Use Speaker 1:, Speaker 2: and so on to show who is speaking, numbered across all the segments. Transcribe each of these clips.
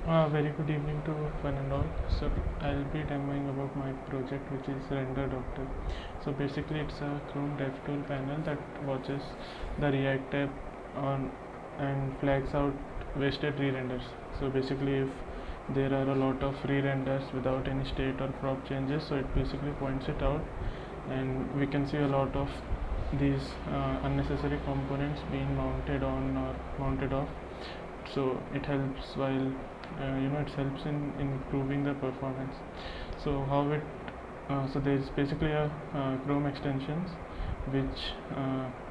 Speaker 1: Very good evening to one and all. So I'll be demoing about my project, which is Render Doctor. So basically it's a Chrome DevTool panel that watches the React app on and flags out wasted re-renders. So basically if there are a lot of re-renders without any state or prop changes, so it basically points it out, and we can see a lot of these unnecessary components being mounted on or mounted off. So it helps while it helps in improving the performance. So how it so there is basically a Chrome extensions which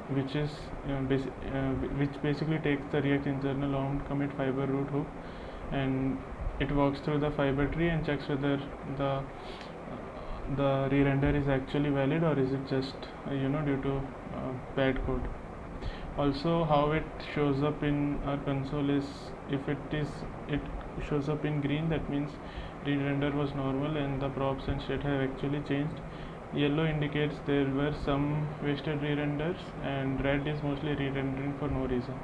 Speaker 1: which is which basically takes the React internal on commit fiber root hook, and it walks through the fiber tree and checks whether the re-render is actually valid or is it just due to bad code. Also, how it shows up in our console is, if it shows up in green, that means re-render was normal and the props and state have actually changed. Yellow indicates there were some wasted re-renders, and red is mostly re-rendering for no reason.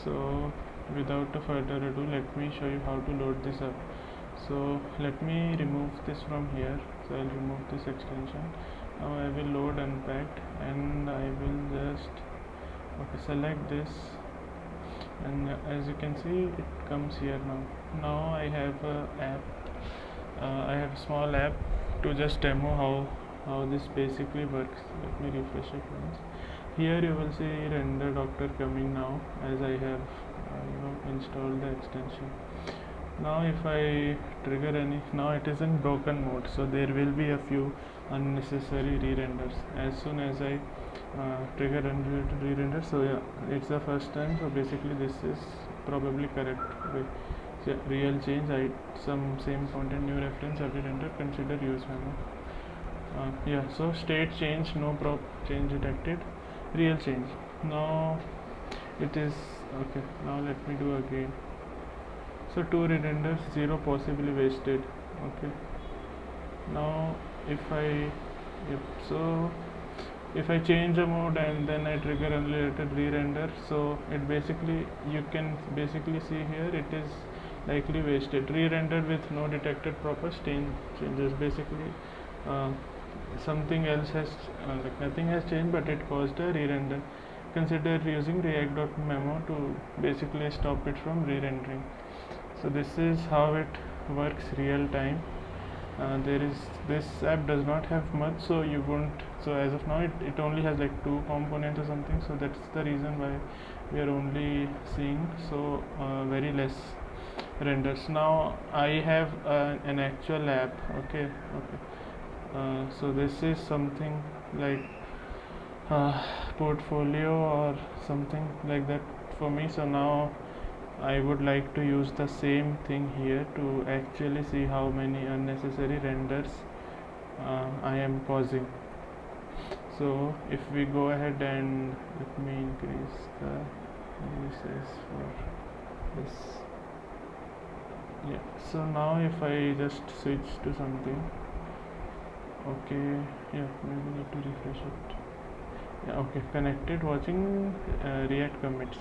Speaker 1: So without a further ado, let me show you how to load this up. So let me remove this from here. So I'll remove this extension. Now I will load unpacked, and I will just select this, and as you can see it comes here. Now I have a app, I have a small app to just demo how this basically works. Let me refresh it once. Here you will see Render Doctor coming now, as I have installed the extension. Now if I trigger any, now it is in broken mode, so there will be a few unnecessary re-renders as soon as I trigger unrelated re-render. So yeah, it's the first time, so basically this is probably correct. So yeah, real change, some same content, new reference, every render, consider use memo. Yeah, so state change, no prop change detected, real change. Now it is okay. Now let me do again. So 2 re-renders, 0 possibly wasted. Okay, now if I if I change a mode and then I trigger unrelated re-render, so it basically, you can basically see here, it is likely wasted, re-rendered with no detected proper changes. Basically something else has like nothing has changed, but it caused a re-render. Consider using react.memo to basically stop it from re-rendering. So this is how it works real time. This app does not have much, so you won't, so as of now it only has like 2 components or something, so that's the reason why we are only seeing so very less renders. Now I have an actual app. Okay. So this is something like portfolio or something like that for me. So now I would like to use the same thing here to actually see how many unnecessary renders I am causing. So if we go ahead and let me increase the uses for this. Yeah, so now if I just switch to something, okay, yeah, maybe need to refresh it. Yeah, okay, connected, watching React commits.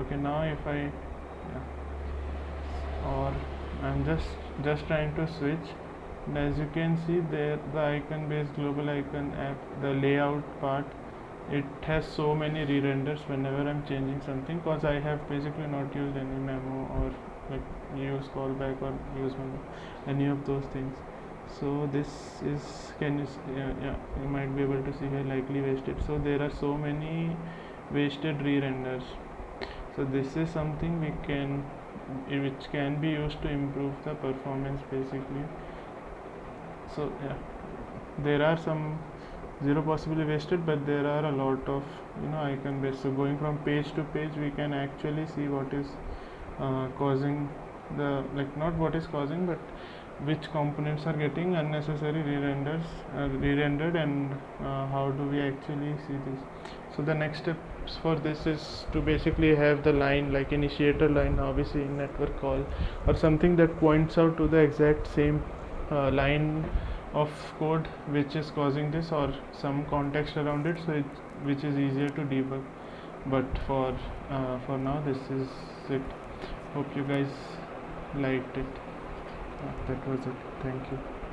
Speaker 1: Okay, now if I or I'm just trying to switch, and as you can see there, the icon based global icon app, the layout part, it has so many re-renders whenever I'm changing something, because I have basically not used any memo or like use callback or use memo, any of those things. So this is, can you you might be able to see here, likely wasted. So there are so many wasted re-renders. So this is something which can be used to improve the performance basically. So yeah, there are some 0 possibly wasted, but there are a lot of icon based. So going from page to page, we can actually see what is causing the, like, not what is causing, but which components are getting unnecessary re-rendered, and how do we actually see this. So the next steps for this is to basically have the line, like initiator line, now we see in network call, or something that points out to the exact same line of code which is causing this, or some context around it, so which is easier to debug. But for now, this is it. Hope you guys liked it. That was it. Thank you.